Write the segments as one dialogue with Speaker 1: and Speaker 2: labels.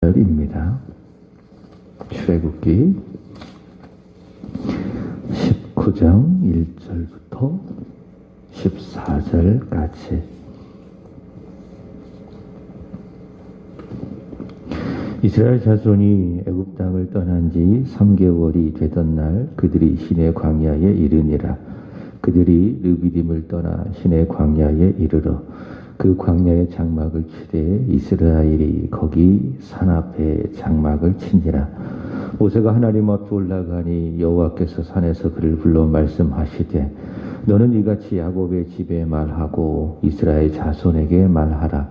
Speaker 1: 입니다. 출애굽기 19장 1절부터 14절까지. 이스라엘 자손이 애굽 땅을 떠난 지 3개월이 되던 날 그들이 시내 광야에 이르니라. 그들이 르비딤을 떠나 시내 광야에 이르러 그 광야의 장막을 치되 이스라엘이 거기 산 앞에 장막을 치니라. 모세가 하나님 앞에 올라가니 여호와께서 산에서 그를 불러 말씀하시되 너는 이같이 야곱의 집에 말하고 이스라엘 자손에게 말하라.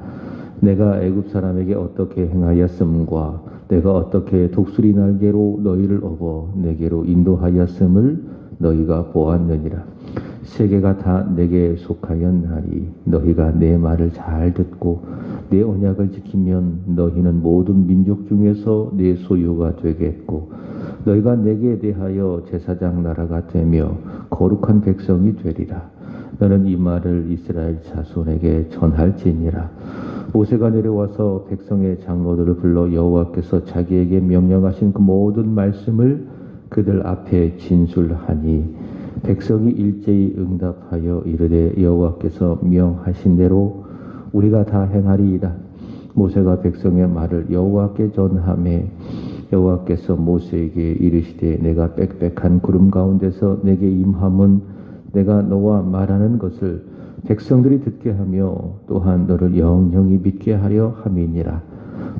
Speaker 1: 내가 애굽 사람에게 어떻게 행하였음과 내가 어떻게 독수리 날개로 너희를 업어 내게로 인도하였음을 너희가 보았느니라. 세계가 다 내게 속하였나니 너희가 내 말을 잘 듣고 내 언약을 지키면 너희는 모든 민족 중에서 내 소유가 되겠고 너희가 내게 대하여 제사장 나라가 되며 거룩한 백성이 되리라. 너는 이 말을 이스라엘 자손에게 전할지니라. 모세가 내려와서 백성의 장로들을 불러 여호와께서 자기에게 명령하신 그 모든 말씀을 그들 앞에 진술하니 백성이 일제히 응답하여 이르되 여호와께서 명하신 대로 우리가 다 행하리이다. 모세가 백성의 말을 여호와께 전하매 여호와께서 모세에게 이르시되 내가 빽빽한 구름 가운데서 내게 임함은 내가 너와 말하는 것을 백성들이 듣게 하며 또한 너를 영영히 믿게 하려 함이니라.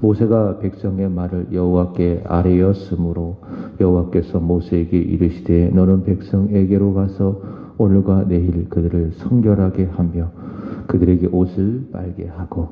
Speaker 1: 모세가 백성의 말을 여호와께 아뢰었으므로 여호와께서 모세에게 이르시되 너는 백성에게로 가서 오늘과 내일 그들을 성결하게 하며 그들에게 옷을 빨게 하고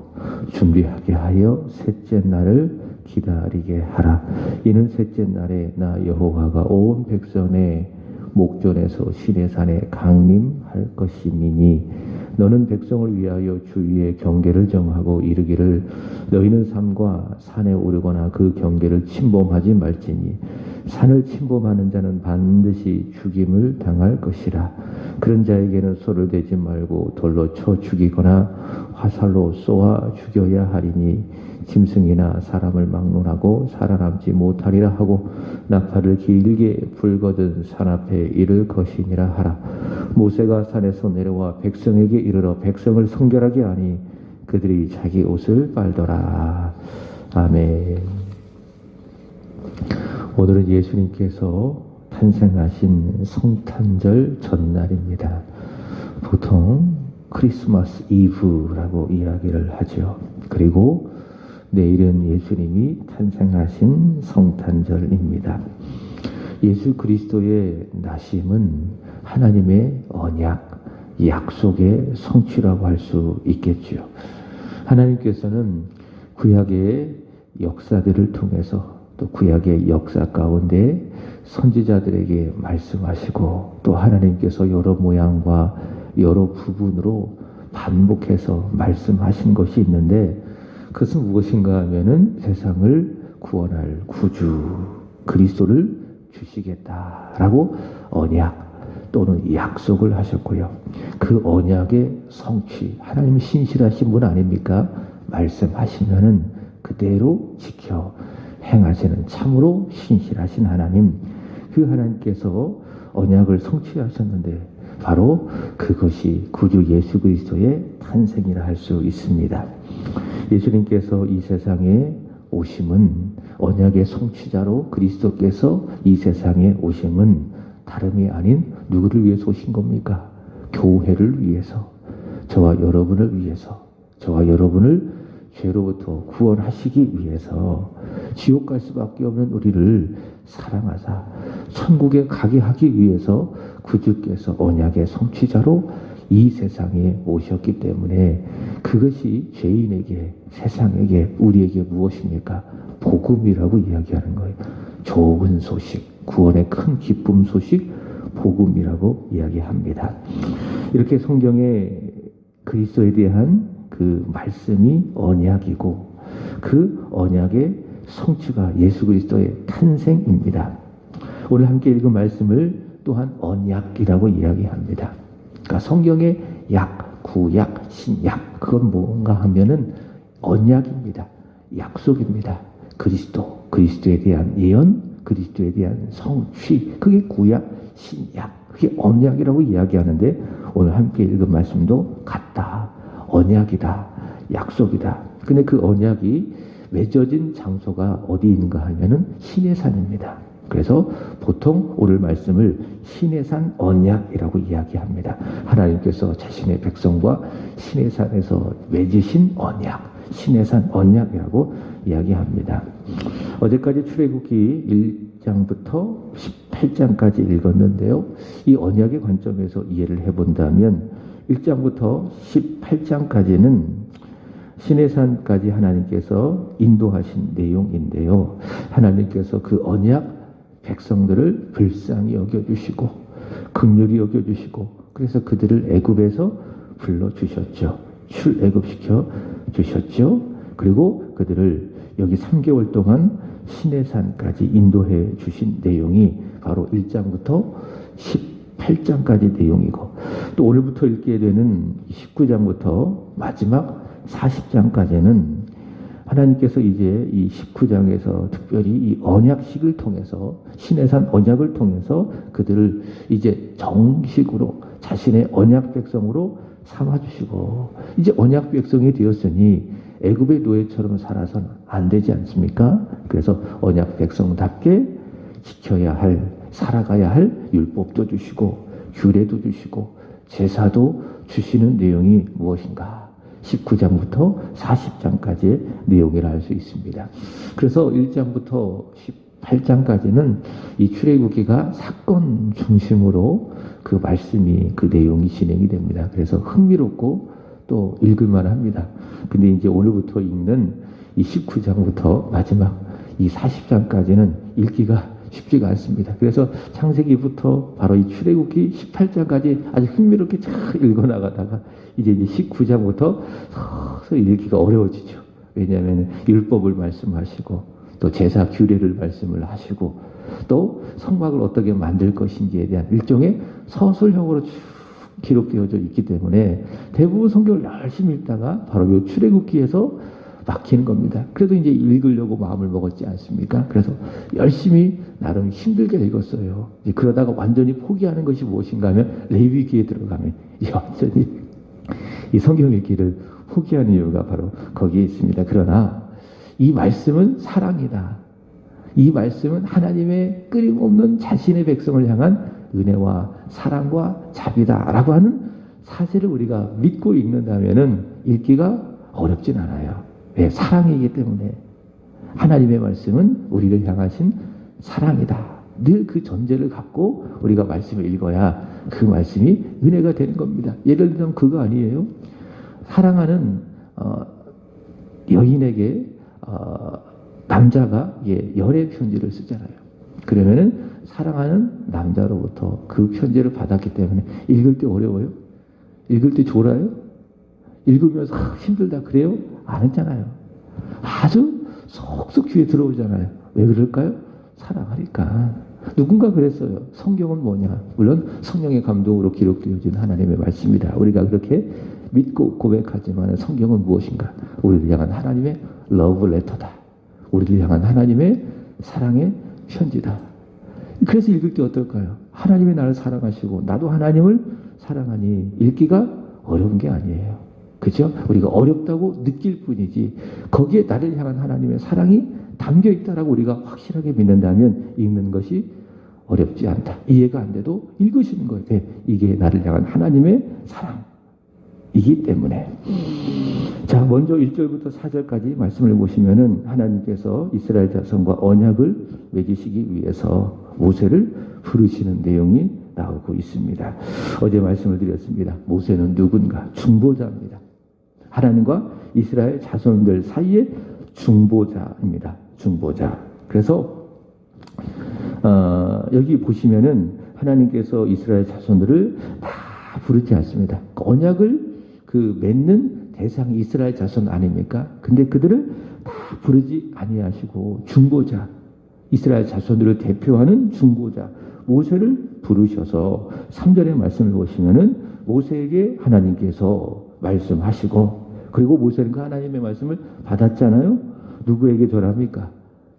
Speaker 1: 준비하게 하여 셋째 날을 기다리게 하라. 이는 셋째 날에 나 여호와가 온 백성의 목전에서 시내산에 강림할 것임이니 너는 백성을 위하여 주위의 경계를 정하고 이르기를 너희는 산과 산에 오르거나 그 경계를 침범하지 말지니 산을 침범하는 자는 반드시 죽임을 당할 것이라. 그런 자에게는 소를 대지 말고 돌로 쳐 죽이거나 화살로 쏘아 죽여야 하리니 짐승이나 사람을 막론하고 살아남지 못하리라 하고 나팔을 길게 불거든 산 앞에 이를 것이니라 하라. 모세가 산에서 내려와 백성에게 이르러 백성을 성결하게 하니 그들이 자기 옷을 빨더라. 아멘. 오늘은 예수님께서 탄생하신 성탄절 전날입니다. 보통 크리스마스 이브라고 이야기를 하죠. 그리고 내일은 예수님이 탄생하신 성탄절입니다. 예수 그리스도의 나심은 하나님의 언약, 약속의 성취라고 할 수 있겠지요. 하나님께서는 구약의 역사들을 통해서 또 구약의 역사 가운데 선지자들에게 말씀하시고 또 하나님께서 여러 모양과 여러 부분으로 반복해서 말씀하신 것이 있는데 그것은 무엇인가 하면은 세상을 구원할 구주 그리스도를 주시겠다라고 언약 또는 약속을 하셨고요. 그 언약의 성취, 하나님은 신실하신 분 아닙니까? 말씀하시면은 그대로 지켜 행하시는 참으로 신실하신 하나님, 그 하나님께서 언약을 성취하셨는데 바로 그것이 구주 예수 그리스도의 탄생이라 할 수 있습니다. 예수님께서 이 세상에 오심은 언약의 성취자로 그리스도께서 이 세상에 오심은 다름이 아닌 누구를 위해서 오신 겁니까? 교회를 위해서, 저와 여러분을 위해서, 저와 여러분을 죄로부터 구원하시기 위해서 지옥 갈 수밖에 없는 우리를 사랑하사 천국에 가게 하기 위해서 구주께서 언약의 성취자로 이 세상에 오셨기 때문에 그것이 죄인에게, 세상에게, 우리에게 무엇입니까? 복음이라고 이야기하는 거예요. 좋은 소식, 구원의 큰 기쁨 소식, 복음이라고 이야기합니다. 이렇게 성경에 그리스도에 대한 그 말씀이 언약이고 그 언약의 성취가 예수 그리스도의 탄생입니다. 오늘 함께 읽은 말씀을 또한 언약이라고 이야기합니다. 그러니까 성경의 약, 구약, 신약, 그건 뭔가 하면은 언약입니다. 약속입니다. 그리스도에 대한 예언, 그리스도에 대한 성취, 그게 구약, 신약, 그게 언약이라고 이야기하는데 오늘 함께 읽은 말씀도 같다. 언약이다. 약속이다. 근데 그 언약이 맺어진 장소가 어디 있는가 하면은 시내산입니다. 그래서 보통 오늘 말씀을 시내산 언약이라고 이야기합니다. 하나님께서 자신의 백성과 시내산에서 맺으신 언약, 시내산 언약이라고 이야기합니다. 어제까지 출애굽기 1장부터 18장까지 읽었는데요. 이 언약의 관점에서 이해를 해본다면 1장부터 18장까지는 시내산까지 하나님께서 인도하신 내용인데요. 하나님께서 그 언약 백성들을 불쌍히 여겨주시고 긍휼히 여겨주시고 그래서 그들을 애굽에서 불러주셨죠. 출애굽시켜 주셨죠. 그리고 그들을 여기 3개월 동안 시내산까지 인도해 주신 내용이 바로 1장부터 18장까지 내용이고 또 오늘부터 읽게 되는 19장부터 마지막 40장까지는 하나님께서 이제 이 19장에서 특별히 이 언약식을 통해서 시내산 언약을 통해서 그들을 이제 정식으로 자신의 언약 백성으로 삼아주시고 이제 언약 백성이 되었으니 애굽의 노예처럼 살아서는 안 되지 않습니까? 그래서 언약 백성답게 지켜야 할 살아가야 할 율법도 주시고 규례도 주시고 제사도 주시는 내용이 무엇인가? 19장부터 40장까지의 내용이라 할 수 있습니다. 그래서 1장부터 18장까지는 이 출애굽기가 사건 중심으로 그 말씀이 그 내용이 진행이 됩니다. 그래서 흥미롭고 또 읽을만 합니다. 근데 이제 오늘부터 읽는 이 19장부터 마지막 이 40장까지는 읽기가 쉽지가 않습니다. 그래서 창세기부터 바로 이 출애굽기 18장까지 아주 흥미롭게 잘 읽어나가다가 이제 19장부터 서서히 읽기가 어려워지죠. 왜냐하면 율법을 말씀하시고 또 제사 규례를 말씀을 하시고 또 성막을 어떻게 만들 것인지에 대한 일종의 서술형으로 쭉 기록되어져 있기 때문에 대부분 성경을 열심히 읽다가 바로 이 출애굽기에서 막히는 겁니다. 그래도 이제 읽으려고 마음을 먹었지 않습니까? 그래서 열심히 나름 힘들게 읽었어요. 이제 그러다가 완전히 포기하는 것이 무엇인가 하면 레위기에 들어가면 완전히 이 성경 읽기를 포기하는 이유가 바로 거기에 있습니다. 그러나 이 말씀은 사랑이다. 이 말씀은 하나님의 끊임없는 자신의 백성을 향한 은혜와 사랑과 자비다라고 하는 사실을 우리가 믿고 읽는다면은 읽기가 어렵진 않아요. 왜? 사랑이기 때문에. 하나님의 말씀은 우리를 향하신 사랑이다. 늘 그 전제를 갖고 우리가 말씀을 읽어야 그 말씀이 은혜가 되는 겁니다. 예를 들면 그거 아니에요? 사랑하는 여인에게 남자가 열애 편지를 쓰잖아요. 그러면은 사랑하는 남자로부터 그 편지를 받았기 때문에 읽을 때 어려워요? 읽을 때 졸아요? 읽으면서 힘들다 그래요? 안 했잖아요. 아주 속속 귀에 들어오잖아요. 왜 그럴까요? 사랑하니까. 누군가 그랬어요. 성경은 뭐냐? 물론 성령의 감동으로 기록되어진 하나님의 말씀이다. 우리가 그렇게 믿고 고백하지만 성경은 무엇인가? 우리를 향한 하나님의 러브 레터다. 우리를 향한 하나님의 사랑의 편지다. 그래서 읽을 때 어떨까요? 하나님이 나를 사랑하시고 나도 하나님을 사랑하니 읽기가 어려운 게 아니에요. 그죠? 우리가 어렵다고 느낄 뿐이지 거기에 나를 향한 하나님의 사랑이 담겨 있다라고 우리가 확실하게 믿는다면 읽는 것이 어렵지 않다. 이해가 안 돼도 읽으시는 거예요. 이게 나를 향한 하나님의 사랑이기 때문에. 자, 먼저 1절부터 4절까지 말씀을 보시면은 하나님께서 이스라엘 자손과 언약을 맺으시기 위해서 모세를 부르시는 내용이 나오고 있습니다. 어제 말씀을 드렸습니다. 모세는 누군가? 중보자입니다. 하나님과 이스라엘 자손들 사이의 중보자입니다. 중보자. 그래서 여기 보시면은 하나님께서 이스라엘 자손들을 다 부르지 않습니다. 언약을 맺는 대상이 이스라엘 자손 아닙니까? 근데 그들을 다 부르지 아니하시고 중보자, 이스라엘 자손들을 대표하는 중보자 모세를 부르셔서 3절의 말씀을 보시면은 모세에게 하나님께서 말씀하시고 그리고 모세는 그 하나님의 말씀을 받았잖아요. 누구에게 전합니까?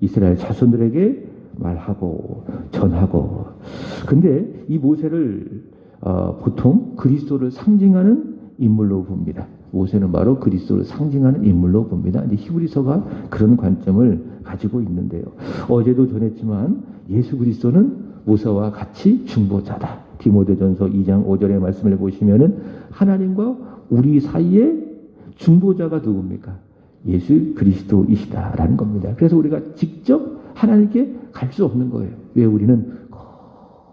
Speaker 1: 이스라엘 자손들에게 말하고 전하고. 근데 이 모세를 보통 그리스도를 상징하는 인물로 봅니다. 모세는 바로 그리스도를 상징하는 인물로 봅니다. 이제 히브리서가 그런 관점을 가지고 있는데요. 어제도 전했지만 예수 그리스도는 모세와 같이 중보자다. 디모데전서 2장 5절의 말씀을 보시면은 하나님과 우리 사이에 중보자가 누굽니까? 예수 그리스도이시다라는 겁니다. 그래서 우리가 직접 하나님께 갈 수 없는 거예요. 왜? 우리는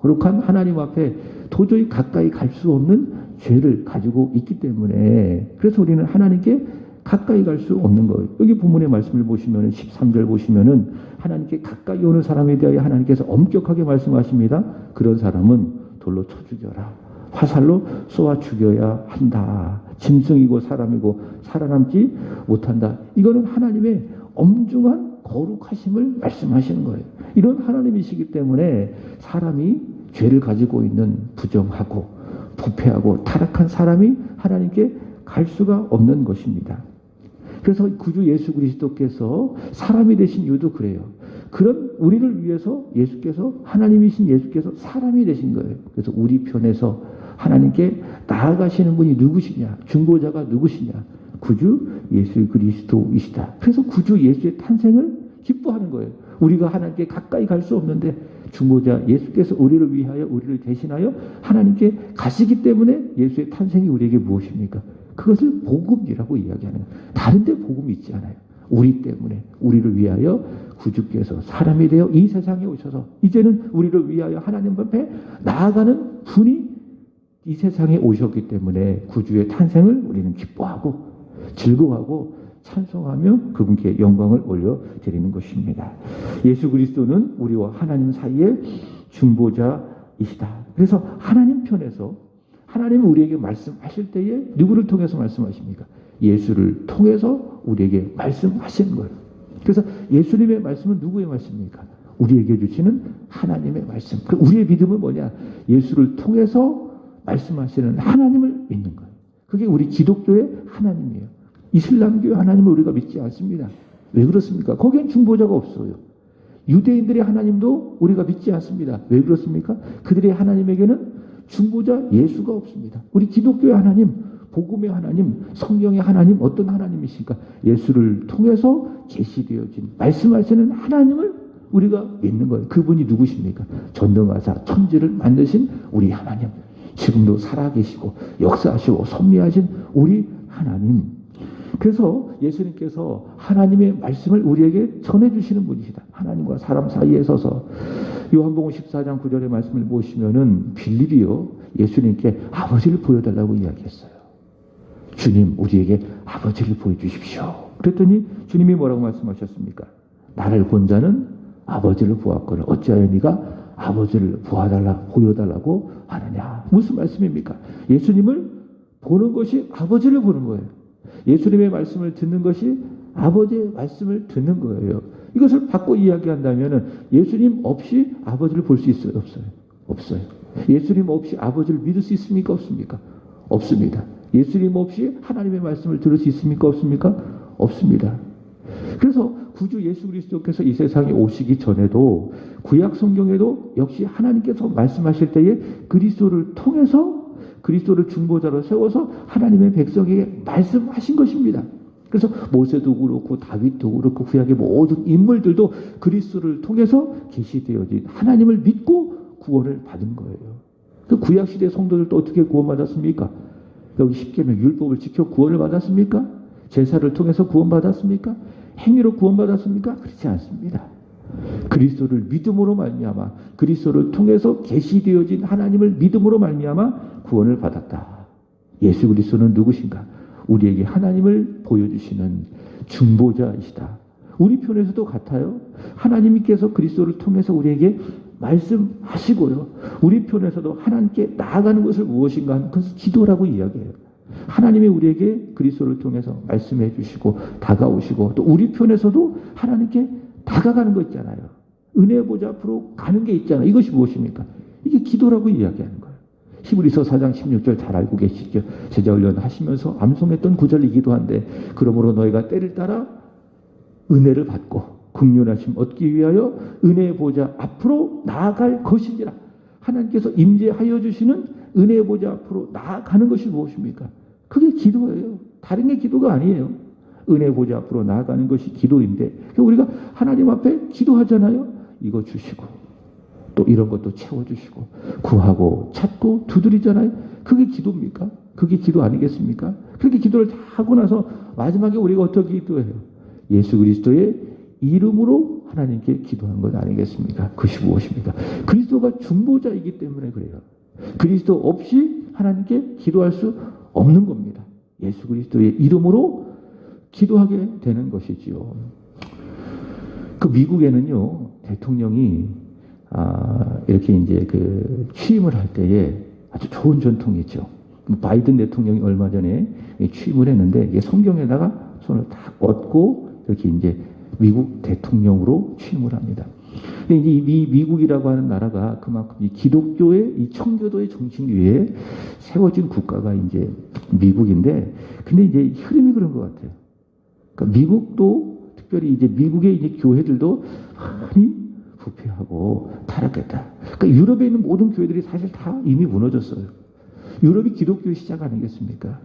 Speaker 1: 거룩한 하나님 앞에 도저히 가까이 갈 수 없는 죄를 가지고 있기 때문에, 그래서 우리는 하나님께 가까이 갈 수 없는 거예요. 여기 본문의 말씀을 보시면 13절 보시면은 하나님께 가까이 오는 사람에 대하여 하나님께서 엄격하게 말씀하십니다. 그런 사람은 돌로 쳐 죽여라. 화살로 쏘아 죽여야 한다. 짐승이고 사람이고 살아남지 못한다. 이거는 하나님의 엄중한 거룩하심을 말씀하시는 거예요. 이런 하나님이시기 때문에 사람이 죄를 가지고 있는 부정하고 부패하고 타락한 사람이 하나님께 갈 수가 없는 것입니다. 그래서 구주 예수 그리스도께서 사람이 되신 이유도 그래요. 그런 우리를 위해서 예수께서, 하나님이신 예수께서 사람이 되신 거예요. 그래서 우리 편에서 하나님께 나아가시는 분이 누구시냐? 중보자가 누구시냐? 구주 예수 그리스도이시다. 그래서 구주 예수의 탄생을 기뻐하는 거예요. 우리가 하나님께 가까이 갈 수 없는데 중보자 예수께서 우리를 위하여, 우리를 대신하여 하나님께 가시기 때문에 예수의 탄생이 우리에게 무엇입니까? 그것을 복음이라고 이야기하는 거예요. 다른 데 복음이 있지 않아요. 우리 때문에, 우리를 위하여 구주께서 사람이 되어 이 세상에 오셔서 이제는 우리를 위하여 하나님 앞에 나아가는 분이 이 세상에 오셨기 때문에 구주의 탄생을 우리는 기뻐하고 즐거워하고 찬송하며 그분께 영광을 올려드리는 것입니다. 예수 그리스도는 우리와 하나님 사이의 중보자이시다. 그래서 하나님 편에서 하나님은 우리에게 말씀하실 때에 누구를 통해서 말씀하십니까? 예수를 통해서 우리에게 말씀하시는 거예요. 그래서 예수님의 말씀은 누구의 말씀입니까? 우리에게 주시는 하나님의 말씀. 우리의 믿음은 뭐냐? 예수를 통해서 말씀하시는 하나님을 믿는 거예요. 그게 우리 기독교의 하나님이에요. 이슬람교의 하나님을 우리가 믿지 않습니다. 왜 그렇습니까? 거기엔 중보자가 없어요. 유대인들의 하나님도 우리가 믿지 않습니다. 왜 그렇습니까? 그들의 하나님에게는 중보자 예수가 없습니다. 우리 기독교의 하나님, 복음의 하나님, 성경의 하나님, 어떤 하나님이십니까? 예수를 통해서 계시되어진 말씀하시는 하나님을 우리가 믿는 거예요. 그분이 누구십니까? 전능하사 천지를 만드신 우리 하나님, 지금도 살아계시고 역사하시고 섭리하신 우리 하나님. 그래서 예수님께서 하나님의 말씀을 우리에게 전해주시는 분이시다. 하나님과 사람 사이에 서서 요한복음 14장 9절의 말씀을 보시면은 빌립이요, 예수님께 아버지를 보여달라고 이야기했어요. 주님, 우리에게 아버지를 보여주십시오. 그랬더니 주님이 뭐라고 말씀하셨습니까? 나를 본 자는 아버지를 보았거늘 어찌하여 네가 아버지를 보여달라고 하느냐. 무슨 말씀입니까? 예수님을 보는 것이 아버지를 보는 거예요. 예수님의 말씀을 듣는 것이 아버지의 말씀을 듣는 거예요. 이것을 바꿔 이야기한다면 예수님 없이 아버지를 볼 수 있어요? 없어요? 없어요. 예수님 없이 아버지를 믿을 수 있습니까? 없습니까? 없습니다. 예수님 없이 하나님의 말씀을 들을 수 있습니까? 없습니까? 없습니다. 그래서 구주 예수 그리스도께서 이 세상에 오시기 전에도 구약 성경에도 역시 하나님께서 말씀하실 때에 그리스도를 통해서 그리스도를 중보자로 세워서 하나님의 백성에게 말씀하신 것입니다. 그래서 모세도 그렇고 다윗도 그렇고 구약의 모든 인물들도 그리스도를 통해서 계시되어진 하나님을 믿고 구원을 받은 거예요. 그 구약 시대 성도들도 어떻게 구원받았습니까? 여기 십계명 율법을 지켜 구원을 받았습니까? 제사를 통해서 구원받았습니까? 행위로 구원받았습니까? 그렇지 않습니다. 그리스도를 믿음으로 말미암아 그리스도를 통해서 계시되어진 하나님을 믿음으로 말미암아 구원을 받았다. 예수 그리스도는 누구신가? 우리에게 하나님을 보여주시는 중보자이시다. 우리 편에서도 같아요. 하나님께서 그리스도를 통해서 우리에게 말씀하시고요. 우리 편에서도 하나님께 나아가는 것을 무엇인가 하는 것을 기도라고 이야기해요. 하나님이 우리에게 그리스도를 통해서 말씀해 주시고 다가오시고 또 우리 편에서도 하나님께 다가가는 거 있잖아요. 은혜 보좌 앞으로 가는 게 있잖아요. 이것이 무엇입니까? 이게 기도라고 이야기하는 거예요. 히브리서 4장 16절 잘 알고 계시죠? 제자 훈련 하시면서 암송했던 구절이기도 한데 그러므로 너희가 때를 따라 은혜를 받고 긍휼하심 얻기 위하여 은혜의 보좌 앞으로 나아갈 것이니라. 하나님께서 임재하여 주시는 은혜의 보좌 앞으로 나아가는 것이 무엇입니까? 그게 기도예요. 다른 게 기도가 아니에요. 은혜의 보좌 앞으로 나아가는 것이 기도인데, 우리가 하나님 앞에 기도하잖아요. 이거 주시고 또 이런 것도 채워주시고 구하고 찾고 두드리잖아요. 그게 기도입니까? 그게 기도 아니겠습니까? 그렇게 기도를 다 하고 나서 마지막에 우리가 어떻게 기도해요? 예수 그리스도의 이름으로 하나님께 기도하는 것 아니겠습니까? 그것이 무엇입니까? 그리스도가 중보자이기 때문에 그래요. 그리스도 없이 하나님께 기도할 수 없는 겁니다. 예수 그리스도의 이름으로 기도하게 되는 것이지요. 그 미국에는요, 대통령이 이렇게 이제 그 취임을 할 때에 아주 좋은 전통이 있죠. 바이든 대통령이 얼마 전에 취임을 했는데, 이게 성경에다가 손을 딱 얹고 이렇게 이제 미국 대통령으로 취임을 합니다. 근데 이제 이 미국이라고 하는 나라가 그만큼 이 기독교의 이 청교도의 정신 위에 세워진 국가가 이제 미국인데, 근데 이제 흐름이 그런 것 같아요. 그러니까 미국도 특별히 이제 미국의 이제 교회들도 많이 부패하고 타락했다. 그러니까 유럽에 있는 모든 교회들이 사실 다 이미 무너졌어요. 유럽이 기독교의 시작 아니겠습니까?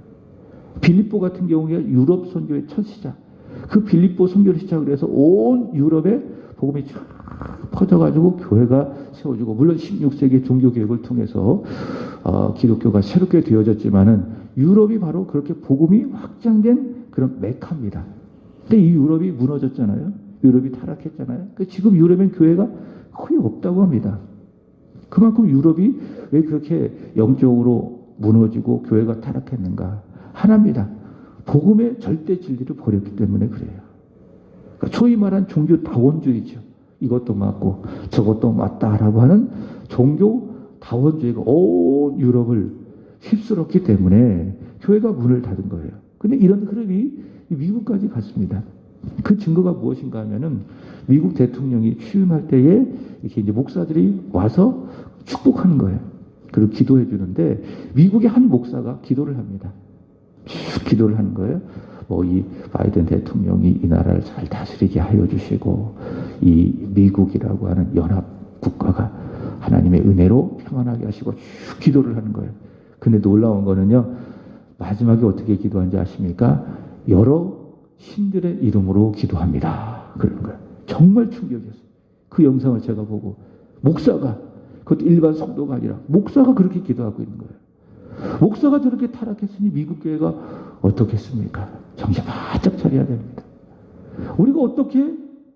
Speaker 1: 빌립보 같은 경우에 유럽 선교의 첫 시작. 그 빌립보 선교를 시작을 해서 온 유럽에 복음이 쫙 퍼져가지고 교회가 세워지고, 물론 16세기 종교개혁을 통해서 기독교가 새롭게 되어졌지만은 유럽이 바로 그렇게 복음이 확장된 그런 메카입니다. 근데 이 유럽이 무너졌잖아요. 유럽이 타락했잖아요. 지금 유럽엔 교회가 거의 없다고 합니다. 그만큼 유럽이 왜 그렇게 영적으로 무너지고 교회가 타락했는가? 하나입니다. 복음의 절대 진리를 버렸기 때문에 그래요. 그러니까 소위 말한 종교 다원주의죠. 이것도 맞고 저것도 맞다라고 하는 종교 다원주의가 온 유럽을 휩쓸었기 때문에 교회가 문을 닫은 거예요. 근데 이런 흐름이 미국까지 갔습니다. 그 증거가 무엇인가 하면은 미국 대통령이 취임할 때에 이렇게 이제 목사들이 와서 축복하는 거예요. 그리고 기도해 주는데, 미국의 한 목사가 기도를 합니다. 쭉 기도를 하는 거예요. 이 바이든 대통령이 이 나라를 잘 다스리게 하여 주시고, 이 미국이라고 하는 연합 국가가 하나님의 은혜로 평안하게 하시고, 쭉 기도를 하는 거예요. 근데 놀라운 거는요, 마지막에 어떻게 기도한지 아십니까? 여러 신들의 이름으로 기도합니다. 그런 거예요. 정말 충격이었어요. 그 영상을 제가 보고, 목사가, 그것도 일반 성도가 아니라 목사가 그렇게 기도하고 있는 거예요. 목사가 저렇게 타락했으니 미국 교회가 어떻겠습니까? 정신 바짝 차려야 됩니다. 우리가 어떻게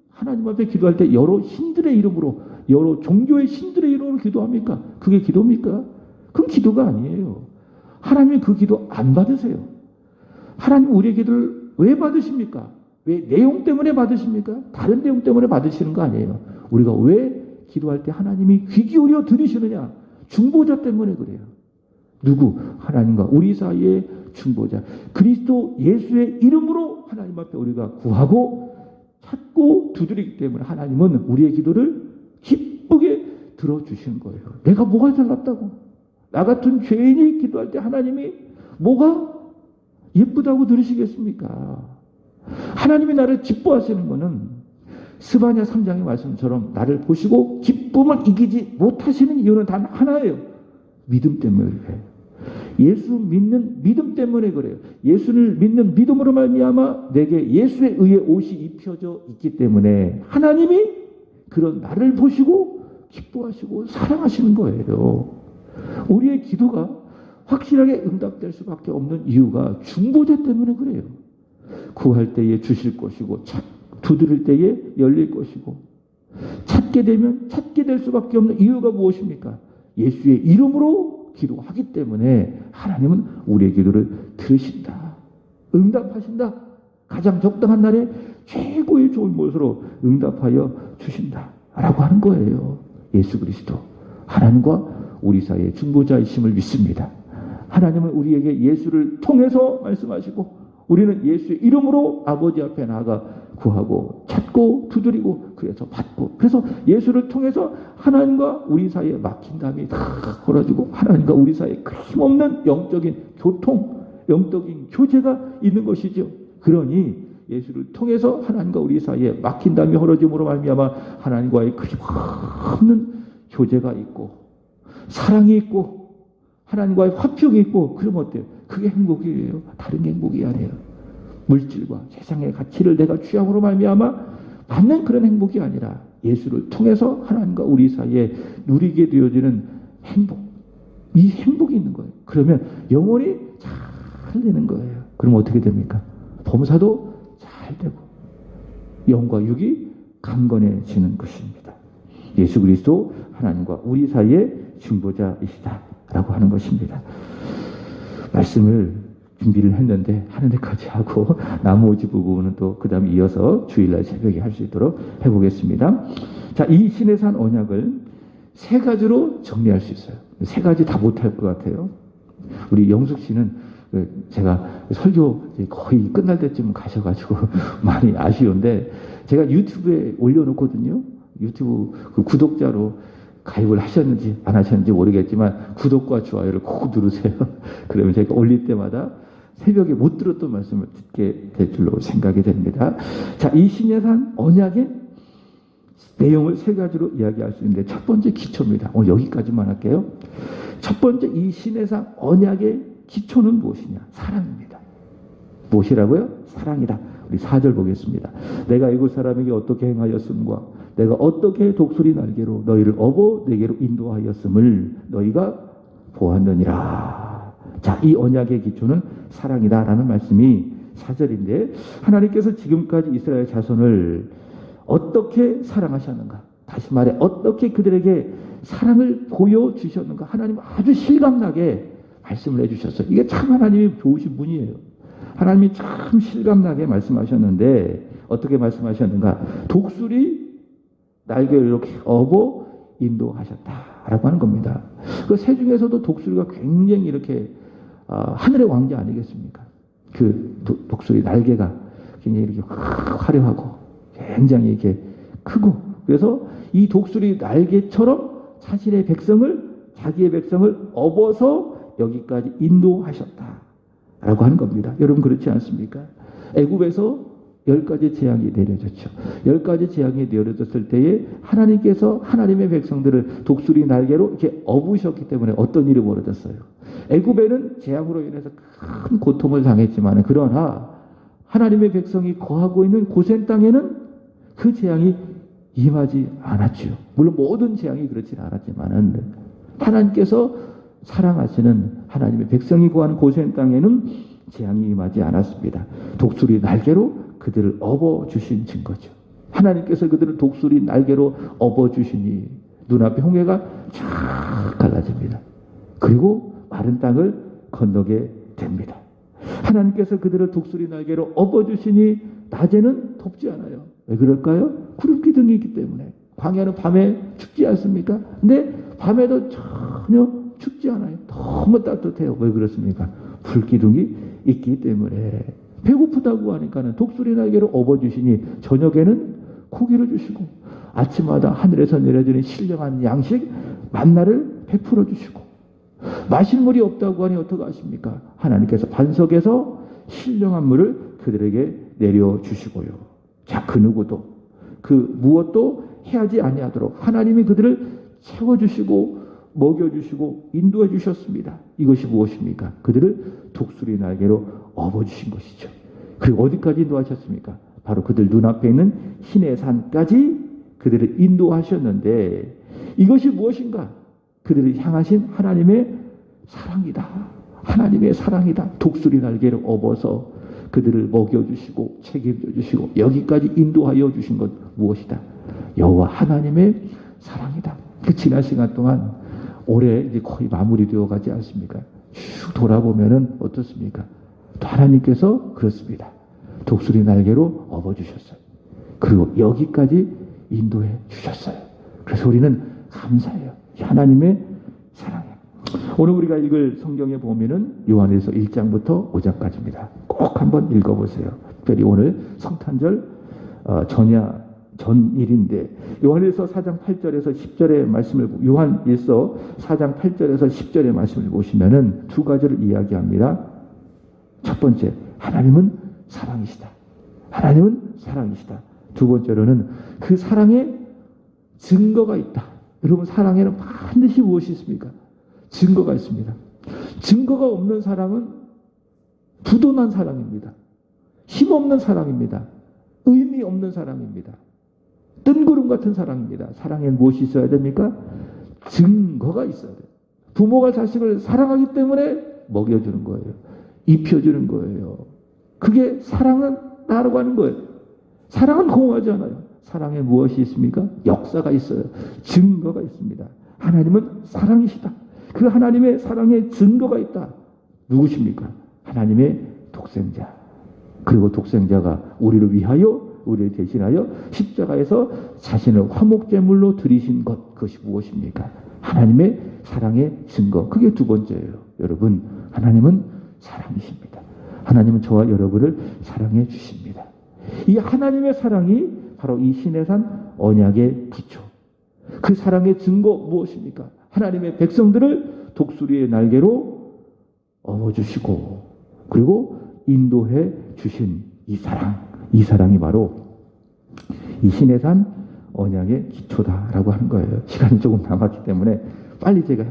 Speaker 1: 하나님 앞에 기도할 때 여러 신들의 이름으로, 여러 종교의 신들의 이름으로 기도합니까? 그게 기도입니까? 그건 기도가 아니에요. 하나님이 그 기도 안 받으세요. 하나님 우리의 기도를 왜 받으십니까? 왜 내용 때문에 받으십니까? 다른 내용 때문에 받으시는 거 아니에요. 우리가 왜 기도할 때 하나님이 귀 기울여 들으시느냐? 중보자 때문에 그래요. 누구? 하나님과 우리 사이의 중보자. 그리스도 예수의 이름으로 하나님 앞에 우리가 구하고 찾고 두드리기 때문에 하나님은 우리의 기도를 기쁘게 들어주시는 거예요. 내가 뭐가 잘났다고? 나 같은 죄인이 기도할 때 하나님이 뭐가 예쁘다고 들으시겠습니까? 하나님이 나를 기뻐하시는 것은 스바냐 3장의 말씀처럼 나를 보시고 기쁨을 이기지 못하시는 이유는 단 하나예요. 믿음 때문에 그래요. 예수 믿는 믿음 때문에 그래요. 예수를 믿는 믿음으로 말미암아 내게 예수의 의의 옷이 입혀져 있기 때문에 하나님이 그런 나를 보시고 기뻐하시고 사랑하시는 거예요. 우리의 기도가 확실하게 응답될 수밖에 없는 이유가 중보자 때문에 그래요. 구할 때에 주실 것이고 두드릴 때에 열릴 것이고, 찾게 되면 찾게 될 수밖에 없는 이유가 무엇입니까? 예수의 이름으로 기도하기 때문에 하나님은 우리의 기도를 들으신다. 응답하신다. 가장 적당한 날에 최고의 좋은 모습으로 응답하여 주신다. 라고 하는 거예요. 예수 그리스도. 하나님과 우리 사이의 중보자이심을 믿습니다. 하나님은 우리에게 예수를 통해서 말씀하시고, 우리는 예수의 이름으로 아버지 앞에 나아가 구하고 찾고 두드리고 그래서 받고, 그래서 예수를 통해서 하나님과 우리 사이에 막힌 담이 다 벌어지고 하나님과 우리 사이에 끊임없는 영적인 교통, 영적인 교제가 있는 것이죠. 그러니 예수를 통해서 하나님과 우리 사이에 막힌 담이 헐어짐으로 말미암아 하나님과의 끊임없는 교제가 있고 사랑이 있고 하나님과의 화평이 있고, 그러면 어때요? 그게 행복이에요. 다른 행복이 아니에요. 물질과 세상의 가치를 내가 취함으로 말미암아 받는 그런 행복이 아니라 예수를 통해서 하나님과 우리 사이에 누리게 되어지는 행복, 이 행복이 있는 거예요. 그러면 영혼이 잘 되는 거예요. 그럼 어떻게 됩니까? 범사도 잘 되고 영과 육이 강건해지는 것입니다. 예수 그리스도 하나님과 우리 사이의 중보자이시다라고 하는 것입니다. 말씀을 준비를 했는데 하는 데까지 하고 나머지 부분은 또 그 다음에 이어서 주일날 새벽에 할 수 있도록 해보겠습니다. 자, 이 시내산 언약을 세 가지로 정리할 수 있어요. 세 가지 다 못할 것 같아요. 우리 영숙 씨는 제가 설교 거의 끝날 때쯤 가셔가지고 많이 아쉬운데, 제가 유튜브에 올려놓거든요. 유튜브 그 구독자로 가입을 하셨는지 안 하셨는지 모르겠지만 구독과 좋아요를 꼭 누르세요. 그러면 제가 올릴 때마다 새벽에 못 들었던 말씀을 듣게 될 줄로 생각이 됩니다. 자, 이 신약한 언약의 내용을 세 가지로 이야기할 수 있는데, 첫 번째 기초입니다. 오늘 여기까지만 할게요. 첫 번째, 이 신해상 언약의 기초는 무엇이냐? 사랑입니다. 무엇이라고요? 사랑이다. 우리 4절 보겠습니다. 내가 애굽 사람에게 어떻게 행하였음과 내가 어떻게 독수리 날개로 너희를 업어 내게로 인도하였음을 너희가 보았느니라. 자, 이 언약의 기초는 사랑이다라는 말씀이 4절인데, 하나님께서 지금까지 이스라엘 자손을 어떻게 사랑하셨는가? 다시 말해 어떻게 그들에게 사랑을 보여주셨는가? 하나님 아주 실감나게 말씀을 해주셨어요. 이게 참 하나님이 좋으신 분이에요. 하나님이 참 실감나게 말씀하셨는데, 어떻게 말씀하셨는가? 독수리 날개를 이렇게 업어 인도하셨다라고 하는 겁니다. 그 새 중에서도 독수리가 굉장히 이렇게 하늘의 왕자 아니겠습니까? 그 독수리 날개가 굉장히 이렇게 화려하고 굉장히 이렇게 크고, 그래서 이 독수리 날개처럼 자신의 백성을, 자기의 백성을 업어서 여기까지 인도하셨다라고 하는 겁니다. 여러분 그렇지 않습니까? 애굽에서 10가지 재앙이 내려졌죠. 10가지 재앙이 내려졌을 때에 하나님께서 하나님의 백성들을 독수리 날개로 이렇게 업으셨기 때문에 어떤 일이 벌어졌어요? 애굽에는 재앙으로 인해서 큰 고통을 당했지만, 그러나 하나님의 백성이 거하고 있는 고센 땅에는 그 재앙이 임하지 않았죠. 물론 모든 재앙이 그렇지는 않았지만 하나님께서 사랑하시는 하나님의 백성이 거하는 고센 땅에는 재앙이 임하지 않았습니다. 독수리 날개로 그들을 업어주신 증거죠. 하나님께서 그들을 독수리 날개로 업어주시니 눈앞에 홍해가 쫙 갈라집니다. 그리고 마른 땅을 건너게 됩니다. 하나님께서 그들을 독수리 날개로 업어주시니 낮에는 덥지 않아요. 왜 그럴까요? 구름 기둥이 있기 때문에. 광야는 밤에 춥지 않습니까? 근데 밤에도 전혀 춥지 않아요. 너무 따뜻해요. 왜 그렇습니까? 불기둥이 있기 때문에. 배고프다고 하니까는 독수리 날개로 업어주시니 저녁에는 고기를 주시고 아침마다 하늘에서 내려지는 신령한 양식 만나를 베풀어 주시고, 마실 물이 없다고 하니 어떻게 하십니까? 하나님께서 반석에서 신령한 물을 그들에게 내려주시고요. 자, 그 누구도 그 무엇도 해하지 아니하도록 하나님이 그들을 채워주시고 먹여주시고 인도해 주셨습니다. 이것이 무엇입니까? 그들을 독수리 날개로 업어주신 것이죠. 그리고 어디까지 인도하셨습니까? 바로 그들 눈앞에 있는 신의 산까지 그들을 인도하셨는데, 이것이 무엇인가? 그들을 향하신 하나님의 사랑이다. 하나님의 사랑이다. 독수리 날개로 업어서 그들을 먹여주시고 책임져 주시고 여기까지 인도하여 주신 것 무엇이다? 여호와 하나님의 사랑이다. 그 지난 시간 동안 올해 이제 거의 마무리되어 가지 않습니까? 쭉 돌아보면은 어떻습니까? 또 하나님께서 그렇습니다. 독수리 날개로 업어주셨어요. 그리고 여기까지 인도해 주셨어요. 그래서 우리는 감사해요. 하나님의 사랑이에요. 오늘 우리가 읽을 성경에 보면은 요한일서 1장부터 5장까지입니다. 꼭 한번 읽어보세요. 특별히 오늘 성탄절 전일인데 요한일서 4장 8절에서 10절의 말씀을, 요한일서 4장 8절에서 10절의 말씀을 보시면은 두 가지를 이야기합니다. 첫 번째, 하나님은 사랑이시다. 하나님은 사랑이시다. 두 번째로는 그 사랑에 증거가 있다. 여러분, 사랑에는 반드시 무엇이 있습니까? 증거가 있습니다. 증거가 없는 사랑은 부도난 사랑입니다. 힘없는 사랑입니다. 의미 없는 사랑입니다. 뜬구름 같은 사랑입니다. 사랑에 무엇이 있어야 됩니까? 증거가 있어야 돼요. 부모가 자식을 사랑하기 때문에 먹여주는 거예요. 입혀주는 거예요. 그게 사랑은다라고 하는 거예요. 사랑은 공허하지 않아요. 사랑에 무엇이 있습니까? 역사가 있어요. 증거가 있습니다. 하나님은 사랑이시다. 그 하나님의 사랑에 증거가 있다. 누구십니까? 하나님의 독생자. 그리고 독생자가 우리를 위하여, 우리를 대신하여 십자가에서 자신을 화목제물로 드리신 것, 그것이 무엇입니까? 하나님의 사랑의 증거. 그게 두 번째예요. 여러분, 하나님은 사랑이십니다. 하나님은 저와 여러분을 사랑해 주십니다. 이 하나님의 사랑이 바로 이 시내산 언약의 기초. 그 사랑의 증거 무엇입니까? 하나님의 백성들을 독수리의 날개로 업어주시고 그리고 인도해 주신 이 사랑. 이 사랑이 바로 이 시내산 언약의 기초다라고 하는 거예요. 시간이 조금 남았기 때문에 빨리 제가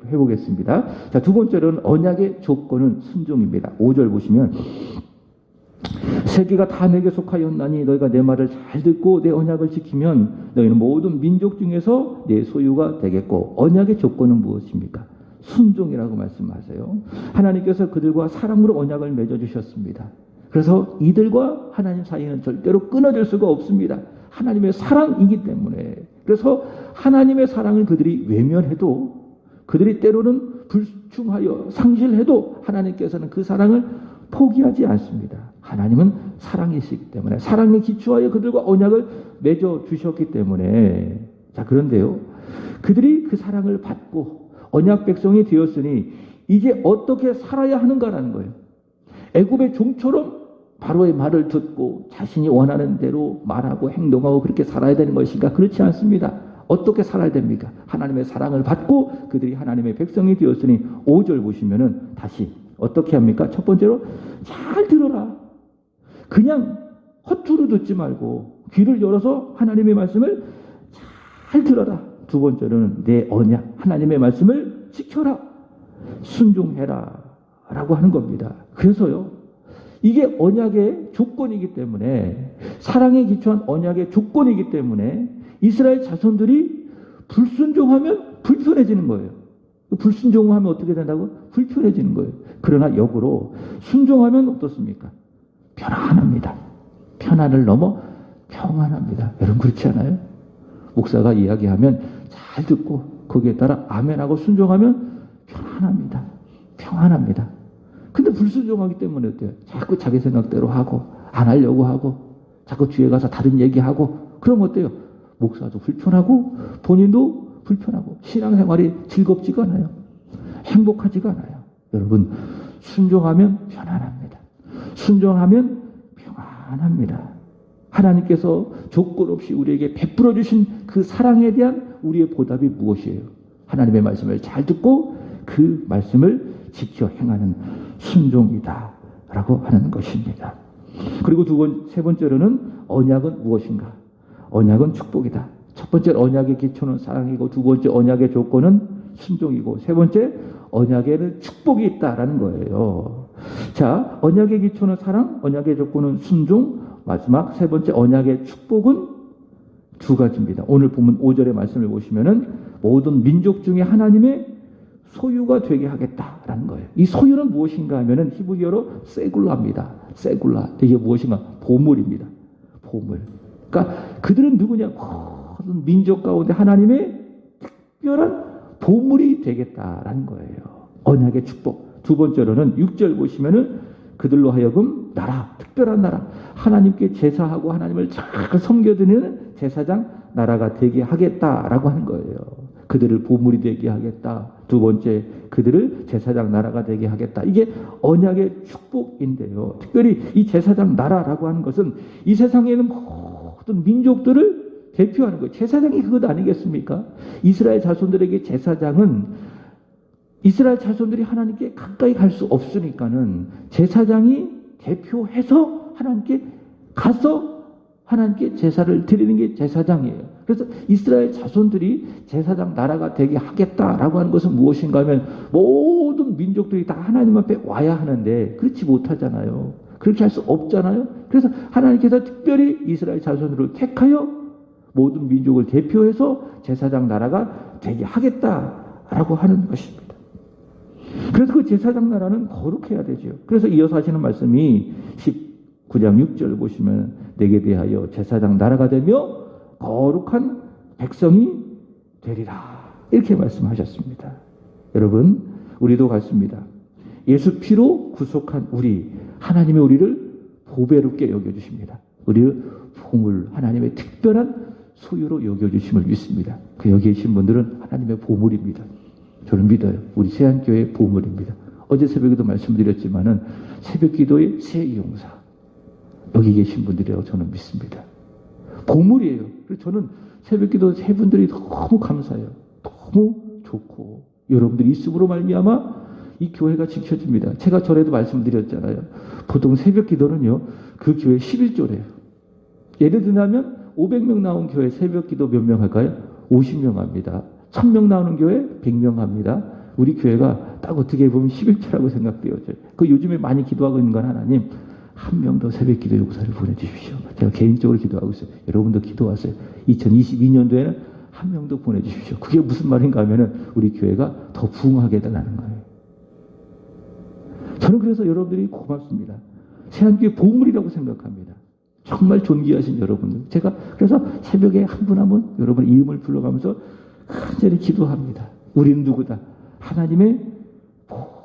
Speaker 1: 해보겠습니다. 자, 두 번째로는 언약의 조건은 순종입니다. 5절 보시면 세계가 다 내게 속하였나니 너희가 내 말을 잘 듣고 내 언약을 지키면 너희는 모든 민족 중에서 내 소유가 되겠고, 언약의 조건은 무엇입니까? 순종이라고 말씀하세요. 하나님께서 그들과 사랑으로 언약을 맺어주셨습니다. 그래서 이들과 하나님 사이는 절대로 끊어질 수가 없습니다. 하나님의 사랑이기 때문에. 그래서 하나님의 사랑을 그들이 외면해도, 그들이 때로는 불충하여 상실해도 하나님께서는 그 사랑을 포기하지 않습니다. 하나님은 사랑이시기 때문에, 사랑에 기초하여 그들과 언약을 맺어주셨기 때문에. 자, 그런데요, 그들이 그 사랑을 받고 언약 백성이 되었으니 이제 어떻게 살아야 하는가라는 거예요. 애굽의 종처럼 바로의 말을 듣고 자신이 원하는 대로 말하고 행동하고 그렇게 살아야 되는 것인가? 그렇지 않습니다. 어떻게 살아야 됩니까? 하나님의 사랑을 받고 그들이 하나님의 백성이 되었으니 5절 보시면은 다시 어떻게 합니까? 첫 번째로 잘 들어라. 그냥 허투루 듣지 말고 귀를 열어서 하나님의 말씀을 잘 들어라. 두 번째로는 내 언약, 하나님의 말씀을 지켜라. 순종해라. 라고 하는 겁니다. 그래서요, 이게 언약의 조건이기 때문에, 사랑에 기초한 언약의 조건이기 때문에 이스라엘 자손들이 불순종하면 불편해지는 거예요. 불순종하면 어떻게 된다고? 불편해지는 거예요. 그러나 역으로 순종하면 어떻습니까? 편안합니다. 편안을 넘어 평안합니다. 여러분, 그렇지 않아요? 목사가 이야기하면 잘 듣고 거기에 따라 아멘하고 순종하면 편안합니다. 평안합니다. 근데 불순종하기 때문에 어때요? 자꾸 자기 생각대로 하고 안 하려고 하고 자꾸 뒤에 가서 다른 얘기하고, 그럼 어때요? 목사도 불편하고 본인도 불편하고 신앙생활이 즐겁지가 않아요. 행복하지가 않아요. 여러분, 순종하면 편안합니다. 순종하면 평안합니다. 하나님께서 조건 없이 우리에게 베풀어 주신 그 사랑에 대한 우리의 보답이 무엇이에요? 하나님의 말씀을 잘 듣고 그 말씀을 지켜 행하는 순종이다 라고 하는 것입니다. 그리고 세 번째로는 언약은 무엇인가? 언약은 축복이다. 첫 번째 언약의 기초는 사랑이고, 두 번째 언약의 조건은 순종이고, 세 번째 언약에는 축복이 있다라는 거예요. 자, 언약의 기초는 사랑, 언약의 조건은 순종, 마지막 세 번째 언약의 축복은 두 가지입니다. 오늘 본문 5절의 말씀을 보시면은 모든 민족 중에 하나님의 소유가 되게 하겠다라는 거예요. 이 소유는 무엇인가 하면은 히브리어로 세굴라입니다. 세굴라. 이게 무엇인가? 보물입니다. 보물. 그러니까 그들은 누구냐? 모든 민족 가운데 하나님의 특별한 보물이 되겠다라는 거예요. 언약의 축복. 두 번째로는 6절 보시면은 그들로 하여금 나라, 특별한 나라, 하나님께 제사하고 하나님을 잘 섬겨드리는 제사장 나라가 되게 하겠다라고 하는 거예요. 그들을 보물이 되게 하겠다. 두 번째, 그들을 제사장 나라가 되게 하겠다. 이게 언약의 축복인데요. 특별히 이 제사장 나라라고 하는 것은 이 세상에는 모든 민족들을 대표하는 거예요. 제사장이 그것 아니겠습니까? 이스라엘 자손들에게 제사장은, 이스라엘 자손들이 하나님께 가까이 갈 수 없으니까는 제사장이 대표해서 하나님께 가서 하나님께 제사를 드리는 게 제사장이에요. 그래서 이스라엘 자손들이 제사장 나라가 되게 하겠다라고 하는 것은 무엇인가 하면 모든 민족들이 다 하나님 앞에 와야 하는데 그렇지 못하잖아요. 그렇게 할 수 없잖아요. 그래서 하나님께서 특별히 이스라엘 자손들을 택하여 모든 민족을 대표해서 제사장 나라가 되게 하겠다라고 하는 것입니다. 그래서 그 제사장 나라는 거룩해야 되죠. 그래서 이어서 하시는 말씀이 19장 6절 보시면 내게 대하여 제사장 나라가 되며 거룩한 백성이 되리라. 이렇게 말씀하셨습니다. 여러분, 우리도 같습니다. 예수 피로 구속한 우리, 하나님의 우리를 보배롭게 여겨주십니다. 우리를 보물, 하나님의 특별한 소유로 여겨주심을 믿습니다. 그 여기 계신 분들은 하나님의 보물입니다. 저는 믿어요. 우리 세안교회의 보물입니다. 어제 새벽에도 말씀드렸지만은 새벽 기도의 새 이용사. 여기 계신 분들이라고 저는 믿습니다. 보물이에요. 그래서 저는 새벽 기도 세 분들이 너무 감사해요. 너무 좋고 여러분들이 있음으로 말미암아 이 교회가 지켜집니다. 제가 전에도 말씀드렸잖아요. 보통 새벽 기도는요, 그 교회 11조래요. 예를 들면 500명 나온 교회 새벽 기도 몇 명 할까요? 50명 합니다. 1000명 나오는 교회 100명 합니다. 우리 교회가 딱 어떻게 보면 11조라고 생각되어져요. 그 요즘에 많이 기도하고 있는 건 하나님, 한 명 더 새벽 기도 요구사를 보내주십시오. 제가 개인적으로 기도하고 있어요. 여러분도 기도하세요. 2022년도에는 한 명 더 보내주십시오. 그게 무슨 말인가 하면은 우리 교회가 더 부흥하게 해달라는 거예요. 저는 그래서 여러분들이 고맙습니다. 세안교회 보물이라고 생각합니다. 정말 존귀하신 여러분들. 제가 그래서 새벽에 한 분 한 분 여러분의 이름을 불러가면서 간절히 기도합니다. 우리는 누구다? 하나님의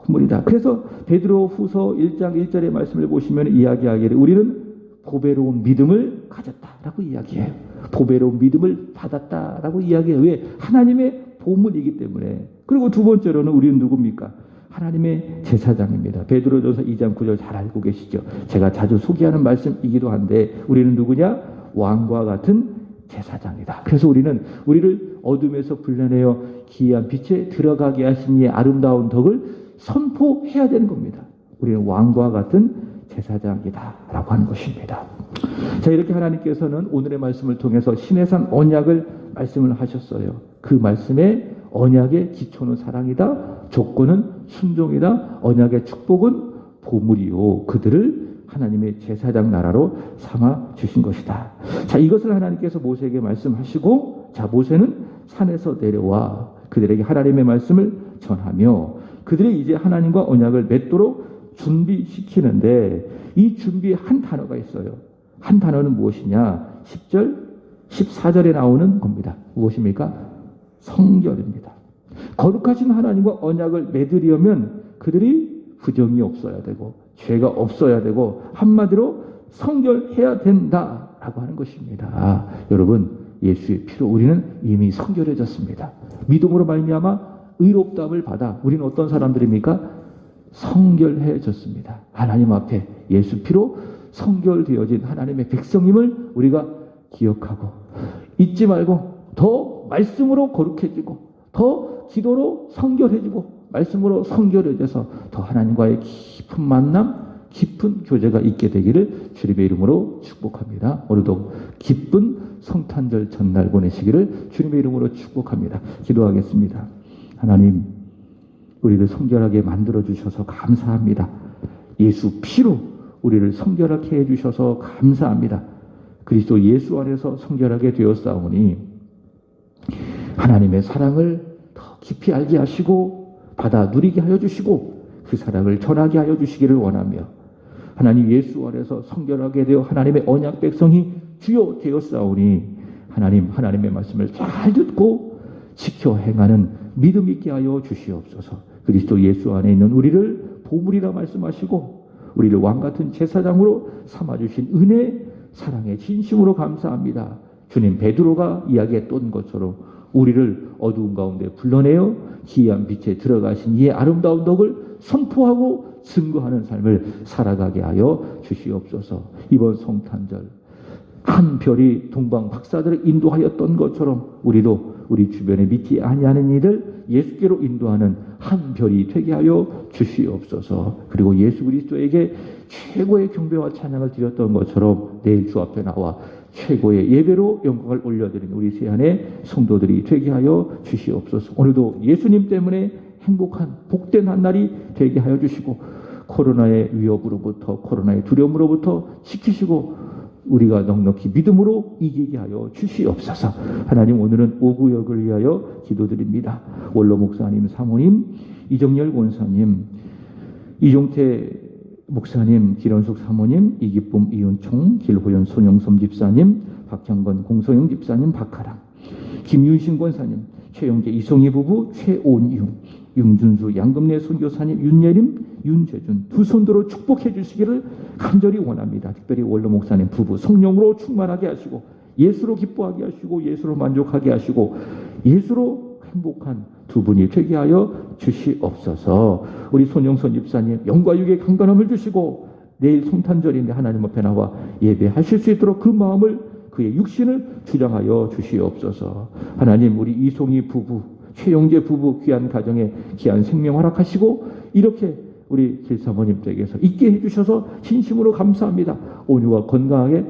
Speaker 1: 보물이다. 그래서 베드로 후서 1장 1절의 말씀을 보시면 이야기하기를 우리는 보배로운 믿음을 가졌다라고 이야기해요. 보배로운 믿음을 받았다라고 이야기해요. 왜? 하나님의 보물이기 때문에. 그리고 두 번째로는 우리는 누굽니까? 하나님의 제사장입니다. 베드로전서 2장 9절 잘 알고 계시죠? 제가 자주 소개하는 말씀이기도 한데 우리는 누구냐? 왕과 같은 제사장이다. 그래서 우리를 어둠에서 불러내어 기이한 빛에 들어가게 하신 이의 아름다운 덕을 선포해야 되는 겁니다. 우리는 왕과 같은 제사장이다 라고 하는 것입니다. 자, 이렇게 하나님께서는 오늘의 말씀을 통해서 신해산 언약을 말씀을 하셨어요. 그 말씀에 언약의 기초는 사랑이다. 조건은 순종이다. 언약의 축복은 보물이요. 그들을 하나님의 제사장 나라로 삼아 주신 것이다. 자, 이것을 하나님께서 모세에게 말씀하시고, 자, 모세는 산에서 내려와 그들에게 하나님의 말씀을 전하며 그들이 이제 하나님과 언약을 맺도록 준비시키는데 이 준비에 한 단어가 있어요. 한 단어는 무엇이냐? 10절, 14절에 나오는 겁니다. 무엇입니까? 성결입니다. 거룩하신 하나님과 언약을 맺으려면 그들이 부정이 없어야 되고 죄가 없어야 되고 한마디로 성결해야 된다라고 하는 것입니다. 여러분, 예수의 피로 우리는 이미 성결해졌습니다. 믿음으로 말미암아 의롭다함을 받아 우리는 어떤 사람들입니까? 성결해졌습니다. 하나님 앞에 예수 피로 성결되어진 하나님의 백성임을 우리가 기억하고 잊지 말고 더 말씀으로 거룩해지고 더 기도로 성결해지고 말씀으로 성결해져서 더 하나님과의 깊은 만남, 깊은 교제가 있게 되기를 주님의 이름으로 축복합니다. 오늘도 기쁜 성탄절 전날 보내시기를 주님의 이름으로 축복합니다. 기도하겠습니다. 하나님, 우리를 성결하게 만들어주셔서 감사합니다. 예수 피로 우리를 성결하게 해주셔서 감사합니다. 그리스도 예수 안에서 성결하게 되었사오니 하나님의 사랑을 더 깊이 알게 하시고 받아 누리게 하여 주시고 그 사랑을 전하게 하여 주시기를 원하며 하나님 예수 안에서 성결하게 되어 하나님의 언약 백성이 주요 되었사오니 하나님의 말씀을 잘 듣고 지켜 행하는 믿음 있게 하여 주시옵소서. 그리스도 예수 안에 있는 우리를 보물이라 말씀하시고 우리를 왕같은 제사장으로 삼아주신 은혜 사랑의 진심으로 감사합니다. 주님, 베드로가 이야기했던 것처럼 우리를 어두운 가운데 불러내어 기이한 빛에 들어가신 이의 아름다운 덕을 선포하고 증거하는 삶을 살아가게 하여 주시옵소서. 이번 성탄절 한 별이 동방 박사들을 인도하였던 것처럼 우리도 우리 주변에 믿지 아니하는 이들 예수께로 인도하는 한 별이 되게 하여 주시옵소서. 그리고 예수 그리스도에게 최고의 경배와 찬양을 드렸던 것처럼 내일 주 앞에 나와 최고의 예배로 영광을 올려드리는 우리 세안의 성도들이 되게 하여 주시옵소서. 오늘도 예수님 때문에 행복한 복된 한 날이 되게 하여 주시고 코로나의 위협으로부터 코로나의 두려움으로부터 지키시고 우리가 넉넉히 믿음으로 이기게 하여 주시옵소서. 하나님, 오늘은 오구역을 위하여 기도드립니다. 원로 목사님, 사모님, 이정열 권사님, 이종태 목사님, 길원숙 사모님, 이기쁨 이은총, 길호연 손영섬 집사님, 박형건 공소영 집사님, 박하랑, 김윤신 권사님, 최영재 이송희 부부, 최온유, 윤준수 양금래 선교사님, 윤예림, 윤재준 두 손으로 축복해 주시기를 간절히 원합니다. 특별히 원로 목사님 부부 성령으로 충만하게 하시고 예수로 기뻐하게 하시고 예수로 만족하게 하시고 예수로 행복한 두 분이 되게 하여 주시옵소서. 우리 손영선 집사님 영과 육의 강건함을 주시고 내일 성탄절인데 하나님 앞에 나와 예배하실 수 있도록 그 마음을 그의 육신을 주장하여 주시옵소서. 하나님, 우리 이송희 부부, 최영재 부부 귀한 가정에 귀한 생명 허락하시고 이렇게 우리 길사모님 댁에서 있게 해주셔서 진심으로 감사합니다. 온유와 건강하게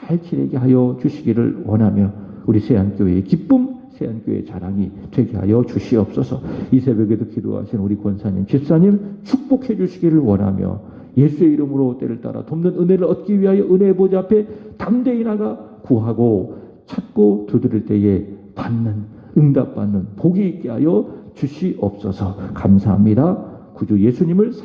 Speaker 1: 잘 지내게 하여 주시기를 원하며 우리 세안교회의 기쁨, 세안교회의 자랑이 되게 하여 주시옵소서. 이 새벽에도 기도하신 우리 권사님, 집사님 축복해 주시기를 원하며 예수의 이름으로 때를 따라 돕는 은혜를 얻기 위하여 은혜의 보좌 앞에 담대히 나가 구하고 찾고 두드릴 때에 받는, 응답받는 복이 있게 하여 주시옵소서. 감사합니다. 구주 예수님을